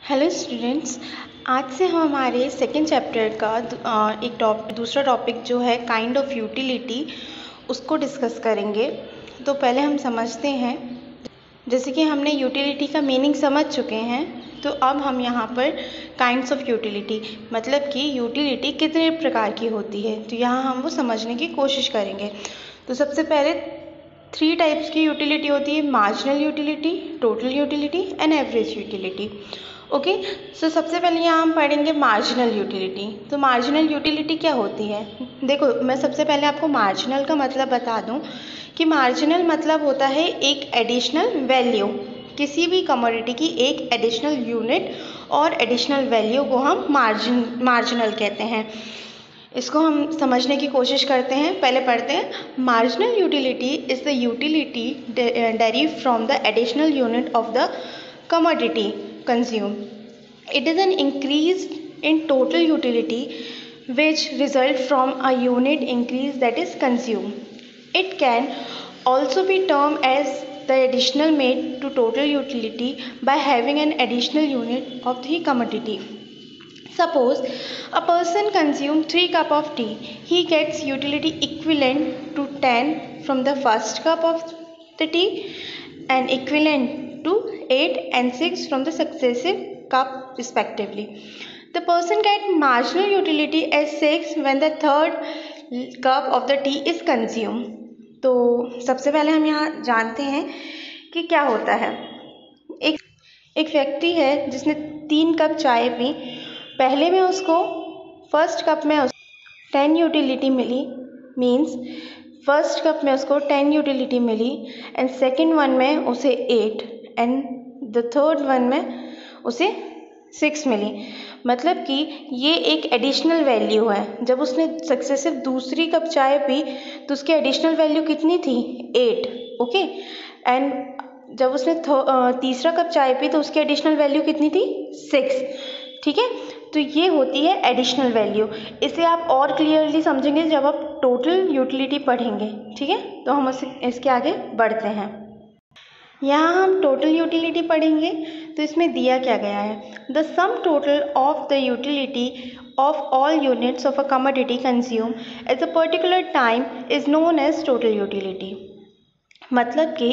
Hello students. आज से हम हमारे सेकेंड चैप्टर का दूसरा टॉपिक जो है काइंड ऑफ यूटिलिटी उसको डिस्कस करेंगे। तो पहले हम समझते हैं, जैसे कि हमने यूटिलिटी का मीनिंग समझ चुके हैं, तो अब हम यहाँ पर काइंड्स ऑफ यूटिलिटी मतलब कि यूटिलिटी कितने प्रकार की होती है, तो यहाँ हम वो समझने की कोशिश करेंगे। तो सबसे पहले 3 टाइप्स की यूटिलिटी होती है: marginal utility, total utility and average utility. Okay, so सबसे पहले यहाँ हम पढ़ेंगे मार्जिनल यूटिलिटी। तो मार्जिनल यूटिलिटी क्या होती है? देखो, मैं सबसे पहले आपको मार्जिनल का मतलब बता दूँ कि मार्जिनल मतलब होता है एक एडिशनल वैल्यू, किसी भी कमोडिटी की एक एडिशनल यूनिट और एडिशनल वैल्यू को हम मार्जिनल कहते हैं। इसको हम समझने की कोशिश करते हैं। पहले पढ़ते हैं। Marginal utility is the utility derive from the additional unit of the commodity consumed. It is an increase in total utility which result from a unit increase that is consumed. It can also be termed as the additional made to total utility by having an additional unit of the commodity. Suppose a person consumes 3 cups of tea. He gets utility equivalent to 10 from the first cup of the tea and equivalent to 8 and 6 from the successive cup respectively. The person gets marginal utility as 6 when the third cup of the tea is consumed. तो सबसे पहले हम यहाँ जानते हैं कि क्या होता है। एक व्यक्ति है जिसने 3 कप चाय पी। पहले में उसको फर्स्ट कप में 10 यूटिलिटी मिली, मीन्स फर्स्ट कप में उसको 10 यूटिलिटी मिली एंड सेकेंड वन में उसे 8 एंड द थर्ड वन में उसे 6 मिली। मतलब कि ये एक एडिशनल वैल्यू है। जब उसने सक्सेसिव दूसरी कप चाय पी तो उसकी एडिशनल वैल्यू कितनी थी? 8। ओके, एंड जब उसने तीसरा कप चाय पी तो उसकी एडिशनल वैल्यू कितनी थी? 6। ठीक है, तो ये होती है एडिशनल वैल्यू। इसे आप और क्लियरली समझेंगे जब आप टोटल यूटिलिटी पढ़ेंगे। ठीक है, तो हम इसके आगे बढ़ते हैं। यहाँ हम टोटल यूटिलिटी पढ़ेंगे, तो इसमें दिया क्या गया है? The sum total of the utility of all units of a commodity consume at a particular time is known as total utility. मतलब कि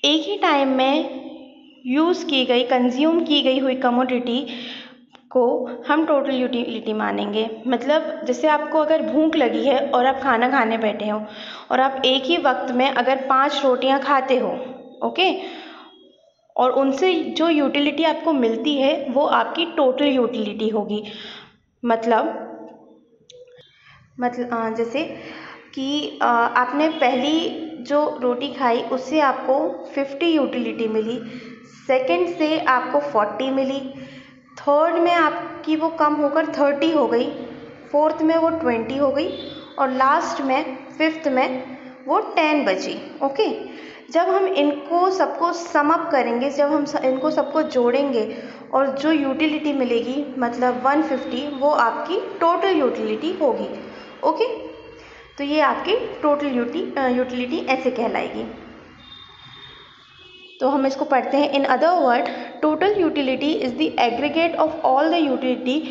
एक ही टाइम में यूज़ की गई, कंज्यूम की गई हुई कमोडिटी को हम टोटल यूटिलिटी मानेंगे। मतलब जैसे आपको अगर भूख लगी है और आप खाना खाने बैठे हो और आप एक ही वक्त में अगर 5 रोटियां खाते हो, ओके, और उनसे जो यूटिलिटी आपको मिलती है वो आपकी टोटल यूटिलिटी होगी। मतलब जैसे कि आपने पहली जो रोटी खाई उससे आपको 50 यूटिलिटी मिली, सेकंड से आपको 40 मिली, थर्ड में आपकी वो कम होकर 30 हो गई, फोर्थ में वो 20 हो गई और लास्ट में फिफ्थ में वो 10 बची। ओके, जब हम इनको सबको सम अप करेंगे, जब हम इनको सबको जोड़ेंगे और जो यूटिलिटी मिलेगी मतलब 150, वो आपकी टोटल यूटिलिटी होगी। ओके, तो ये आपकी टोटल यूटिलिटी ऐसे कहलाएगी। तो हम इसको पढ़ते हैं। In other word, total utility is the aggregate of all the utility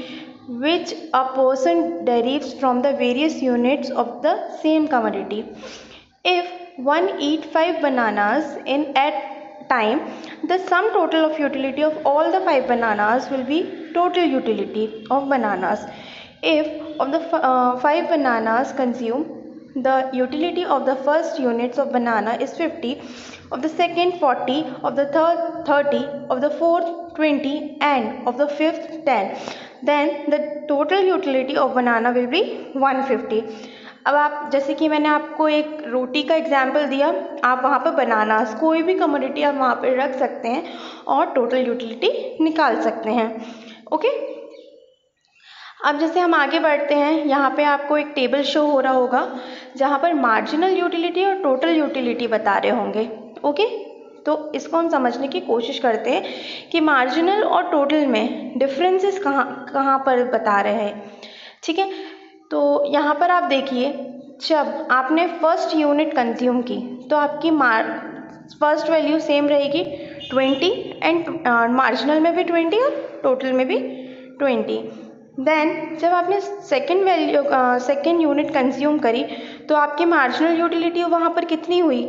which a person derives from the various units of the same commodity. If one eat 5 bananas in at time, the sum total of utility of all the 5 bananas will be total utility of bananas. If of the 5 bananas consumed, the utility of the first units of banana is 50, of the second 40, of the third 30, of the fourth 20 and of the fifth 10. Then the total utility of banana will be 150. अब आप, जैसे कि मैंने आपको एक रोटी का example दिया, आप वहाँ पर बनानास, कोई भी कमोडिटी आप वहाँ पर रख सकते हैं और टोटल यूटिलिटी निकाल सकते हैं। ओके, अब जैसे हम आगे बढ़ते हैं, यहाँ पे आपको एक टेबल शो हो रहा होगा जहाँ पर मार्जिनल यूटिलिटी और टोटल यूटिलिटी बता रहे होंगे। ओके, तो इसको हम समझने की कोशिश करते हैं कि मार्जिनल और टोटल में डिफरेंसेस कहाँ पर बता रहे हैं। ठीक है, तो यहाँ पर आप देखिए, जब आपने फर्स्ट यूनिट कंज्यूम की तो आपकी फर्स्ट वैल्यू सेम रहेगी 20 एंड मार्जिनल में भी 20 और टोटल में भी 20। देन जब आपने सेकेंड यूनिट कंज्यूम करी तो आपकी मार्जिनल यूटिलिटी वहाँ पर कितनी हुई,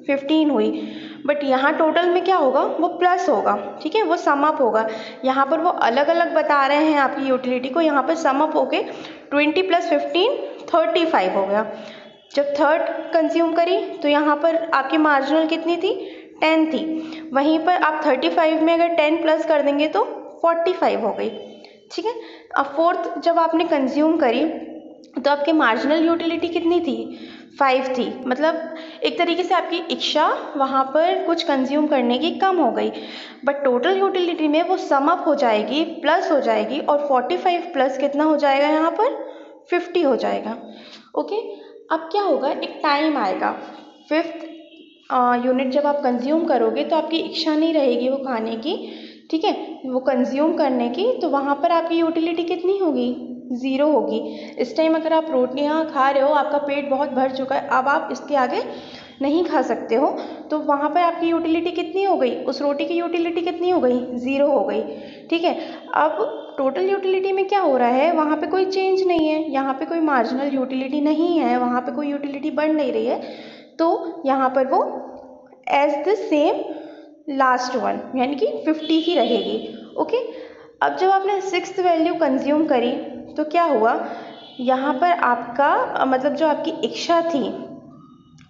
15 हुई। बट यहाँ टोटल में क्या होगा, वो प्लस होगा, ठीक है, वो सम अप होगा। यहाँ पर वो अलग अलग बता रहे हैं आपकी यूटिलिटी को, यहाँ पर सम अप होके 20 + 15 35 हो गया। जब थर्ड कंज्यूम करी तो यहाँ पर आपकी मार्जिनल कितनी थी, 10 थी। वहीं पर आप 35 में अगर 10 प्लस कर देंगे तो 45 हो गई, ठीक है। अब फोर्थ जब आपने कंज्यूम करी तो आपकी मार्जिनल यूटिलिटी कितनी थी, 5 थी। मतलब एक तरीके से आपकी इच्छा वहाँ पर कुछ कंज्यूम करने की कम हो गई, बट टोटल यूटिलिटी में वो सम अप हो जाएगी, प्लस हो जाएगी, और 45 प्लस कितना हो जाएगा, यहाँ पर 50 हो जाएगा। ओके, अब क्या होगा, एक टाइम आएगा, फिफ्थ यूनिट जब आप कंज्यूम करोगे तो आपकी इच्छा नहीं रहेगी वो खाने की, ठीक है, वो कंज्यूम करने की, तो वहाँ पर आपकी यूटिलिटी कितनी होगी, 0 होगी। इस टाइम अगर आप रोटियाँ खा रहे हो, आपका पेट बहुत भर चुका है, अब आप इसके आगे नहीं खा सकते हो, तो वहाँ पर आपकी यूटिलिटी कितनी हो गई, उस रोटी की यूटिलिटी कितनी हो गई, 0 हो गई, ठीक है। अब टोटल यूटिलिटी में क्या हो रहा है, वहाँ पे कोई चेंज नहीं है, यहाँ पे कोई मार्जिनल यूटिलिटी नहीं है, वहाँ पे कोई यूटिलिटी बढ़ नहीं रही है, तो यहाँ पर वो as the same last one यानी कि 50 ही रहेगी। ओके, अब जब आपने सिक्स्थ वैल्यू कंज्यूम करी तो क्या हुआ, यहाँ पर आपका मतलब जो आपकी इच्छा थी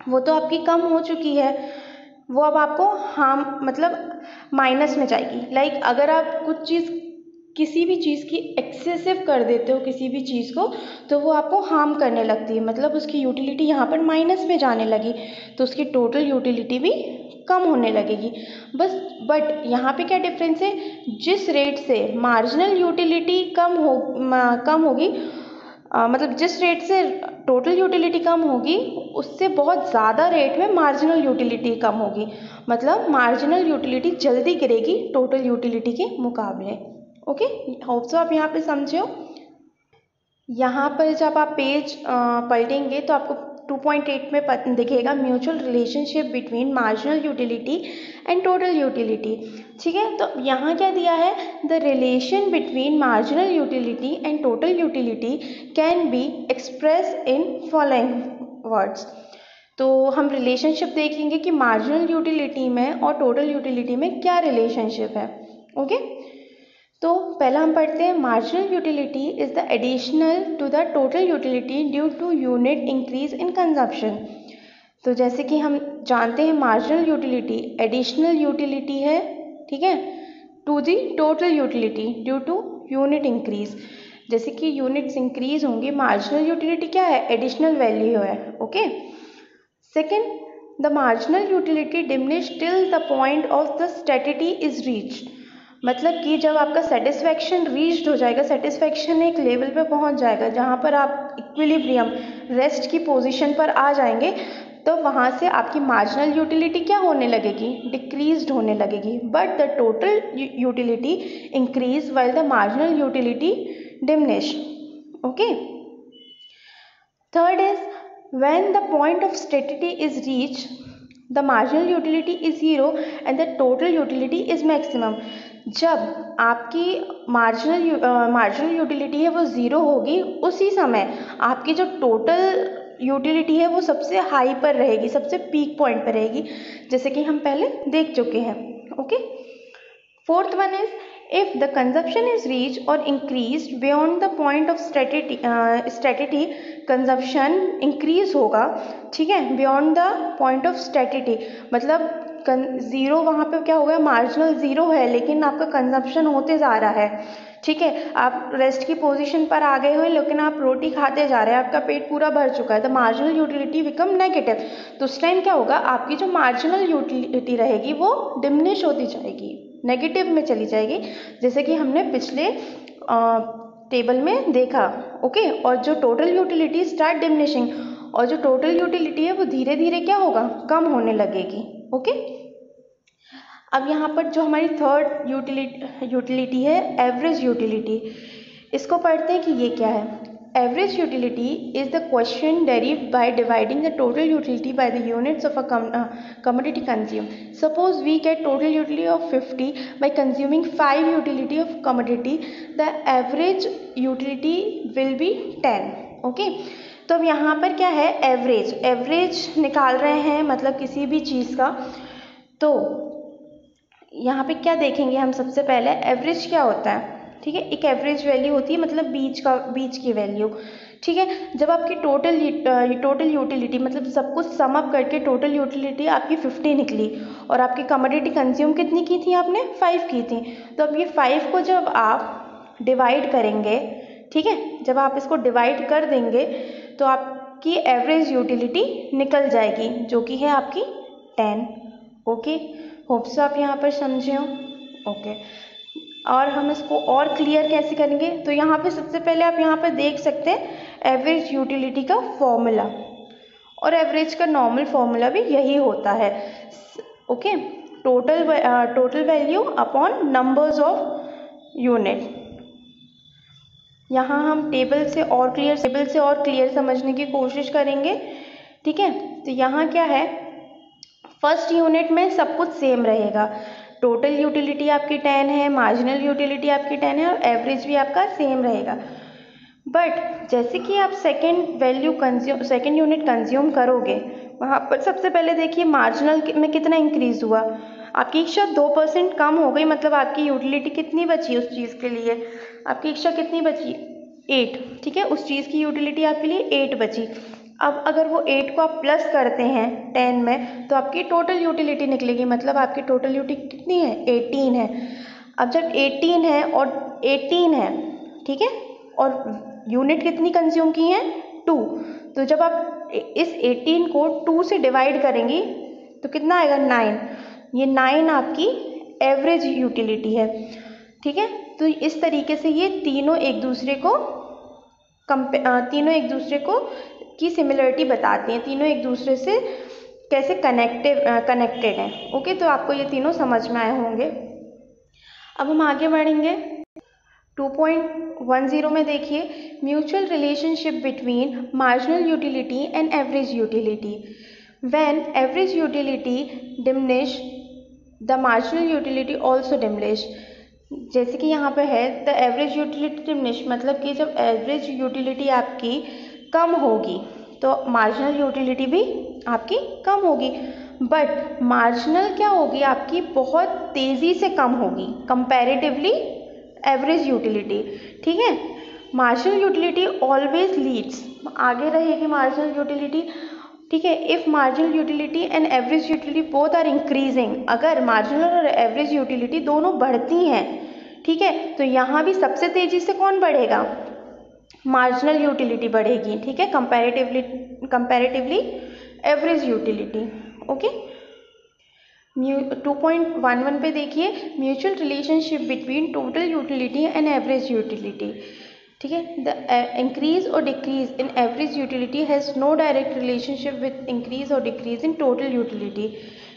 वो तो आपकी कम हो चुकी है, वो अब आपको हार्म मतलब माइनस में जाएगी। लाइक अगर आप कुछ चीज़ किसी भी चीज़ की एक्सेसिव कर देते हो किसी भी चीज़ को, तो वो आपको हार्म करने लगती है, मतलब उसकी यूटिलिटी यहाँ पर माइनस में जाने लगी, तो उसकी टोटल यूटिलिटी भी कम होने लगेगी। बट यहाँ पे क्या डिफरेंस है, जिस रेट से मार्जिनल यूटिलिटी कम होगी, मतलब जिस रेट से टोटल यूटिलिटी कम होगी उससे बहुत ज़्यादा रेट में मार्जिनल यूटिलिटी कम होगी, मतलब मार्जिनल यूटिलिटी जल्दी गिरेगी टोटल यूटिलिटी के मुकाबले। ओके, होप सो आप यहाँ पे समझे हो। यहाँ पर जब आप पेज पलटेंगे तो आपको 2.8 में दिखेगा mutual relationship between marginal utility and total utility, ठीक है। तो यहाँ क्या दिया है, the relation between marginal utility and total utility can be express in following words. तो हम रिलेशनशिप देखेंगे कि मार्जिनल यूटिलिटी में और टोटल यूटिलिटी में क्या रिलेशनशिप है। ओके, तो पहला हम पढ़ते हैं, marginal utility is the additional to the total utility due to unit increase in consumption. तो जैसे कि हम जानते हैं मार्जिनल यूटिलिटी एडिशनल यूटिलिटी है, ठीक है, to the total utility due to unit increase. जैसे कि यूनिट्स इंक्रीज होंगे, मार्जिनल यूटिलिटी क्या है, एडिशनल वैल्यू है। Okay, second, the marginal utility diminish till the point of the satiety is reached. मतलब कि जब आपका सेटिस्फैक्शन रीच्ड हो जाएगा, सेटिस्फैक्शन एक लेवल पे पहुंच जाएगा जहां पर आप इक्विलिब्रियम रेस्ट की पोजीशन पर आ जाएंगे, तो वहां से आपकी मार्जिनल यूटिलिटी क्या होने लगेगी, डिक्रीज्ड होने लगेगी, but the total utility increase while the marginal utility diminish. Okay, third is when the point of satiety is reached the marginal utility is 0 and the total utility is maximum. जब आपकी marginal utility है वो 0 होगी, उसी समय आपकी जो total utility है वो सबसे हाई पर रहेगी, सबसे पीक पॉइंट पर रहेगी, जैसे कि हम पहले देख चुके हैं। Okay, fourth one is if the consumption is reach और increase beyond the point of satiety, consumption increase होगा, ठीक है, beyond the point of satiety, मतलब 0 वहाँ पे क्या हो गया, मार्जिनल 0 है लेकिन आपका कंजप्शन होते जा रहा है, ठीक है, आप रेस्ट की पोजीशन पर आ गए हो लेकिन आप रोटी खाते जा रहे हैं, आपका पेट पूरा भर चुका है, the marginal utility become negative. तो उस टाइम क्या होगा, आपकी जो मार्जिनल यूटिलिटी रहेगी वो डिमिनिश होती जाएगी, नेगेटिव में चली जाएगी, जैसे कि हमने पिछले टेबल में देखा। ओके, और जो टोटल यूटिलिटी स्टार्ट डिमिनिशिंग, और जो टोटल यूटिलिटी है वो धीरे धीरे क्या होगा, कम होने लगेगी। ओके, अब यहाँ पर जो हमारी थर्ड यूटिलिटी है एवरेज यूटिलिटी, इसको पढ़ते हैं कि ये क्या है। Average utility is the quotient derived by dividing the total utility by the units of a commodity consumed. Suppose we get total utility of 50 by consuming 5 utility of commodity. The average utility will be 10. Okay, तो अब यहाँ पर क्या है, average निकाल रहे हैं, मतलब किसी भी चीज़ का। तो यहाँ पे क्या देखेंगे हम, सबसे पहले एवरेज क्या होता है, ठीक है। एक एवरेज वैल्यू होती है, मतलब बीच की वैल्यू, ठीक है। जब आपकी टोटल यूटिलिटी, मतलब सब कुछ सम अप करके टोटल यूटिलिटी आपकी 50 निकली और आपकी कमोडिटी कंज्यूम कितनी की थी आपने, 5 की थी। तो अब ये 5 को जब आप डिवाइड करेंगे, ठीक है, जब आप इसको डिवाइड कर देंगे तो आपकी एवरेज यूटिलिटी निकल जाएगी, जो कि है आपकी 10। ओके, होप सो आप यहाँ पर समझे हो। ओके, और हम इसको और क्लियर कैसे करेंगे, तो यहाँ पे सबसे पहले आप यहाँ पर देख सकते हैं एवरेज यूटिलिटी का फॉर्मूला, और एवरेज का नॉर्मल फॉर्मूला भी यही होता है। Okay, total value upon numbers of unit. यहाँ हम टेबल से और क्लियर समझने की कोशिश करेंगे, ठीक है। तो यहाँ क्या है, फर्स्ट यूनिट में सब कुछ सेम रहेगा। टोटल यूटिलिटी आपकी 10 है, मार्जिनल यूटिलिटी आपकी 10 है, और एवरेज भी आपका सेम रहेगा। बट जैसे कि आप सेकेंड यूनिट कंज्यूम करोगे, वहाँ पर सबसे पहले देखिए मार्जिनल में कितना इंक्रीज हुआ, आपकी इच्छा 2% कम हो गई, मतलब आपकी यूटिलिटी कितनी बची उस चीज़ के लिए, आपकी इच्छा कितनी बची, 8, ठीक है। उस चीज़ की यूटिलिटी आपके लिए 8 बची। अब अगर वो 8 को आप प्लस करते हैं 10 में, तो आपकी टोटल यूटिलिटी निकलेगी, मतलब आपकी टोटल यूटिलिटी कितनी है, 18 है। अब जब 18 है और 18 है, ठीक है, और यूनिट कितनी कंज्यूम की हैं, 2, तो जब आप इस 18 को 2 से डिवाइड करेंगी तो कितना आएगा, 9। ये 9 आपकी एवरेज यूटिलिटी है, ठीक है। तो इस तरीके से ये तीनों एक दूसरे को की सिमिलरिटी बताती हैं, तीनों एक दूसरे से कैसे कनेक्टेड हैं। ओके, तो आपको ये तीनों समझ में आए होंगे। अब हम आगे बढ़ेंगे 2.10 में। देखिए, mutual relationship between marginal utility and average utility. When average utility diminish, the marginal utility also diminish. जैसे कि यहाँ पे है द एवरेज यूटिलिटी डिमिनिश, मतलब कि जब एवरेज यूटिलिटी आपकी कम होगी तो मार्जिनल यूटिलिटी भी आपकी कम होगी। बट मार्जिनल क्या होगी, आपकी बहुत तेज़ी से कम होगी कंपैरेटिवली एवरेज यूटिलिटी, ठीक है। मार्जिनल यूटिलिटी ऑलवेज लीड्स, आगे रहेगी मार्जिनल यूटिलिटी, ठीक है। If marginal utility and average utility both are increasing, अगर मार्जिनल और एवरेज यूटिलिटी दोनों बढ़ती हैं, ठीक है, तो यहाँ भी सबसे तेज़ी से कौन बढ़ेगा, मार्जिनल यूटिलिटी बढ़ेगी, ठीक है, कंपैरेटिवली एवरेज यूटिलिटी। ओके, 2.11 पे देखिए, mutual relationship between total utility and average utility, ठीक है। द इंक्रीज और decrease in average utility has no direct relationship with increase और डिक्रीज इन टोटल यूटिलिटी,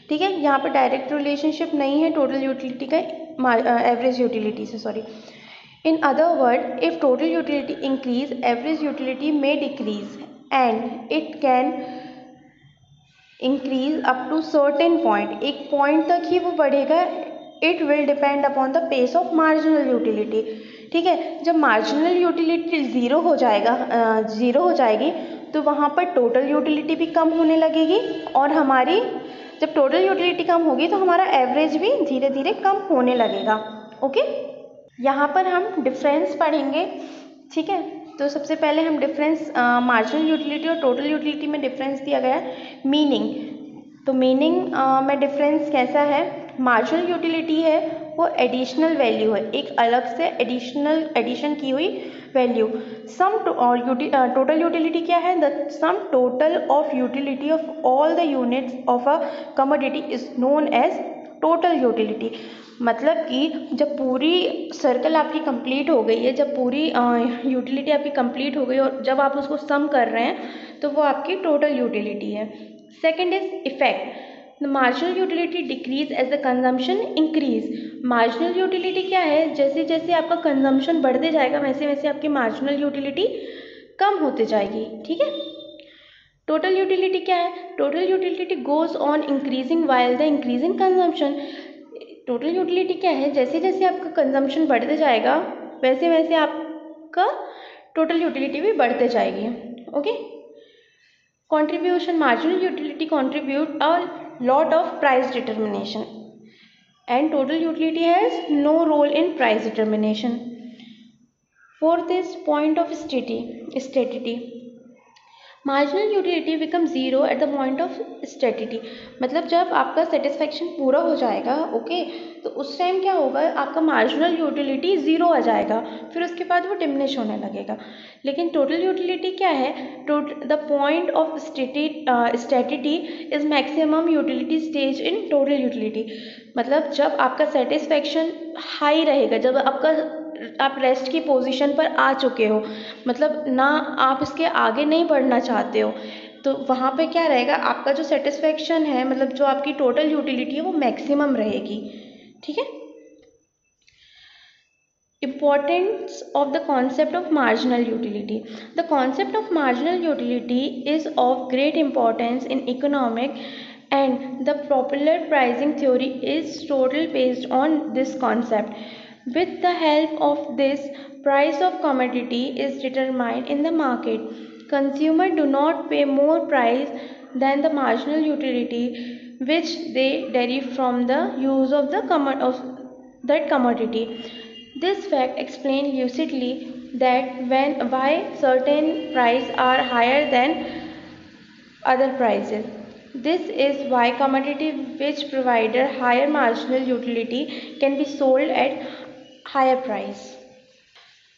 ठीक है। यहाँ पर डायरेक्ट रिलेशनशिप नहीं है टोटल यूटिलिटी का एवरेज यूटिलिटी से, sorry. In other words, if total utility increase, average utility may decrease, and it can increase up to certain point. एक point तक ही वो बढ़ेगा। It will depend upon the pace of marginal utility, ठीक है। जब marginal utility zero हो जाएगी तो वहाँ पर टोटल यूटिलिटी भी कम होने लगेगी, और हमारी जब टोटल यूटिलिटी कम होगी तो हमारा एवरेज भी धीरे धीरे कम होने लगेगा। ओके, यहाँ पर हम डिफरेंस पढ़ेंगे, ठीक है। तो सबसे पहले हम डिफरेंस मार्जिनल यूटिलिटी और टोटल यूटिलिटी में डिफरेंस दिया गया है। मीनिंग, तो मीनिंग में डिफरेंस कैसा है, मार्जिनल यूटिलिटी है वो एडिशनल वैल्यू है, एक अलग से एडिशन की हुई वैल्यू। टोटल यूटिलिटी क्या है, the sum total of utility of all the units of a commodity is known as total utility. मतलब कि जब पूरी सर्कल आपकी कंप्लीट हो गई है, जब पूरी यूटिलिटी आपकी कंप्लीट हो गई और जब आप उसको सम कर रहे हैं तो वो आपकी टोटल यूटिलिटी है। Second is effect, the marginal utility decrease as the consumption increase. Marginal utility क्या है, जैसे जैसे आपका कंजम्पशन बढ़ते जाएगा वैसे वैसे आपकी मार्जिनल यूटिलिटी कम होते जाएगी। ठीक है, टोटल यूटिलिटी क्या है? Total utility goes on increasing while the increasing consumption. Total utility क्या है? जैसे जैसे आपका कंजम्पशन बढ़ते जाएगा वैसे वैसे आपका टोटल यूटिलिटी भी बढ़ते जाएगी। Okay, contribution, marginal utility contribute a lot of price determination and total utility has no role in price determination. Fourth is point of steady. Marginal utility become zero at the point of satiety. मतलब जब आपका satisfaction पूरा हो जाएगा, okay, तो उस time क्या होगा, आपका मार्जिनल यूटिलिटी ज़ीरो आ जाएगा, फिर उसके बाद वो डिमिनिश होने लगेगा। लेकिन टोटल यूटिलिटी क्या है? The point of satiety is maximum utility stage in total utility. मतलब जब आपका सेटिस्फेक्शन हाई रहेगा, जब आप रेस्ट की पोजीशन पर आ चुके हो, मतलब ना आप इसके आगे नहीं बढ़ना चाहते हो, तो वहाँ पे क्या रहेगा, आपका जो सेटिस्फेक्शन है, मतलब जो आपकी टोटल यूटिलिटी है वो मैक्सिमम रहेगी। ठीक है, Importance of the concept of marginal utility. The concept of marginal utility is of great importance in economic, and the popular pricing theory is totally based on this concept. With the help of this, price of commodity is determined in the market. Consumers do not pay more price than the marginal utility which they derive from the use of that commodity. This fact explains lucidly why certain prices are higher than other prices. This is why commodity which provide a higher marginal utility can be sold at higher price.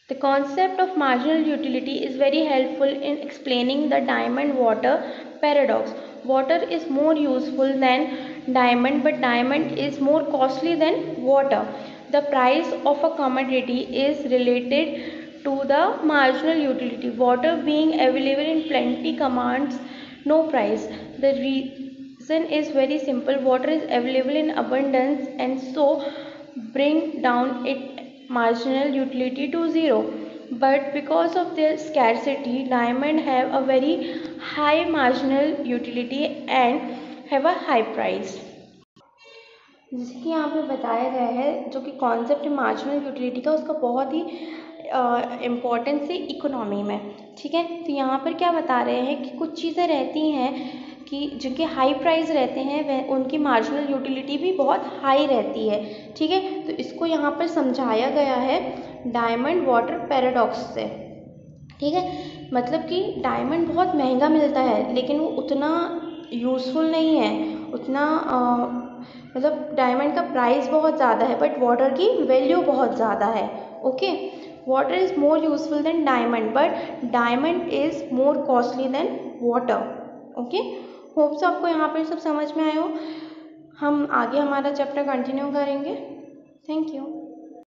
The concept of marginal utility is very helpful in explaining the diamond-water paradox. Water is more useful than diamond, but diamond is more costly than water. The price of a commodity is related to the marginal utility. Water being available in plenty commands no price. The reason is very simple. Water is available in abundance and so bring down its marginal utility to zero. But because of their scarcity, diamond have a very high marginal utility and have a high price. जैसे कि यहाँ पे बताया गया है, जो कि concept है मार्जिनल यूटिलिटी का, उसका बहुत ही इम्पोर्टेंस है इकोनॉमी में। ठीक है, तो यहाँ पर क्या बता रहे हैं कि कुछ चीज़ें रहती हैं कि जिनके हाई प्राइस रहते हैं वह उनकी मार्जिनल यूटिलिटी भी बहुत हाई रहती है। ठीक है, तो इसको यहाँ पर समझाया गया है डायमंड वाटर पैराडॉक्स से। ठीक है, मतलब कि डायमंड बहुत महंगा मिलता है लेकिन वो उतना यूज़फुल नहीं है, उतना मतलब डायमंड का प्राइस बहुत ज़्यादा है बट वाटर की वैल्यू बहुत ज़्यादा है। Okay, water is more useful than diamond but diamond is more costly than water. Okay, hopes आपको यहाँ पर सब समझ में आए हो। हम आगे हमारा चैप्टर कंटिन्यू करेंगे। Thank you.